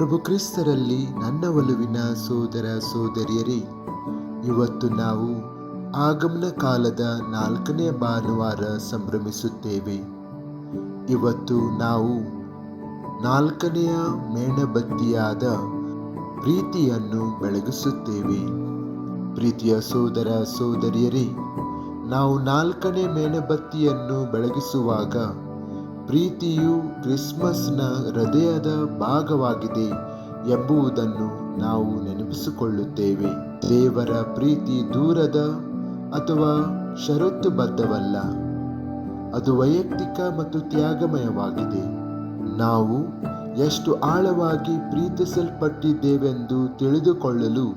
ಪ್ರಭು ಕ್ರಿಸ್ತರಲ್ಲಿ ನನ್ನ ಒಲವಿನ ಸೋದರ ಸೋದರಿಯರೇ, ಇವತ್ತು ನಾವು ಆಗಮನ ಕಾಲದ 4ನೇ ಭಾನುವಾರ ಸಂಭ್ರಮಿಸುತ್ತೇವೆ. ಇವತ್ತು ನಾವು 4ನೆಯ ಮೇಣಬತ್ತಿಯಾದ ಪ್ರೀತಿಯನ್ನು ಬೆಳಗಿಸುತ್ತೇವೆ. ಪ್ರೀತಿಯ ಸೋದರ ಸೋದರಿಯರೇ, ನಾವು 4ನೇ ಮೇಣಬತ್ತಿಯನ್ನು ಬೆಳಗಿಸುವಾಗ ಪ್ರೀತಿಯು ಕ್ರಿಸ್ಮಸ್ನ ಹೃದಯದ ಭಾಗವಾಗಿದೆ ಎಂಬುದನ್ನು ನಾವು ನೆನಪಿಸಿಕೊಳ್ಳುತ್ತೇವೆ. ದೇವರ ಪ್ರೀತಿ ದೂರದ ಅಥವಾ ಷರತ್ತುಬದ್ಧವಲ್ಲ, ಅದು ವೈಯಕ್ತಿಕ ಮತ್ತು ತ್ಯಾಗಮಯವಾಗಿದೆ. ನಾವು ಎಷ್ಟು ಆಳವಾಗಿ ಪ್ರೀತಿಸಲ್ಪಟ್ಟಿದ್ದೇವೆಂದು ತಿಳಿದುಕೊಳ್ಳಲು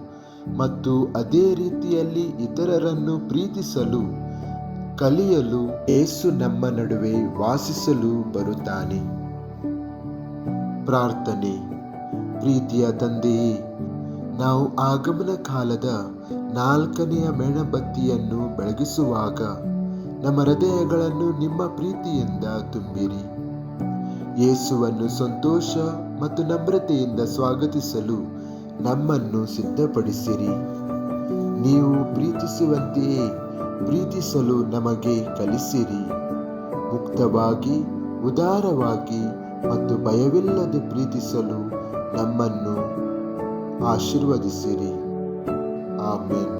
ಮತ್ತು ಅದೇ ರೀತಿಯಲ್ಲಿ ಇತರರನ್ನು ಪ್ರೀತಿಸಲು ಕಲಿಯಲು ಯೇಸು ನಮ್ಮ ನಡುವೆ ವಾಸಿಸಲು ಬರುತ್ತಾನೆ. ಪ್ರಾರ್ಥನೆ. ಪ್ರೀತಿಯ ತಂದೆಯೇ, ನಾವು ಆಗಮನ ಕಾಲದ 4ನೆಯ ಮೇಣಬತ್ತಿಯನ್ನು ಬೆಳಗಿಸುವಾಗ ನಮ್ಮ ಹೃದಯಗಳನ್ನು ನಿಮ್ಮ ಪ್ರೀತಿಯಿಂದ ತುಂಬಿರಿ. ಯೇಸುವನ್ನು ಸಂತೋಷ ಮತ್ತು ನಮ್ರತೆಯಿಂದ ಸ್ವಾಗತಿಸಲು ನಮ್ಮನ್ನು ಸಿದ್ಧಪಡಿಸಿರಿ. ನೀವು ಪ್ರೀತಿಸುವಂತೆಯೇ ಪ್ರೀತಿಸಲು ನಮಗೆ ಕಲಿಸಿರಿ. ಮುಕ್ತವಾಗಿ, ಉದಾರವಾಗಿ ಮತ್ತು ಭಯವಿಲ್ಲದೆ ಪ್ರೀತಿಸಲು ನಮ್ಮನ್ನು ಆಶೀರ್ವದಿಸಿರಿ. ಆಮೆನ್.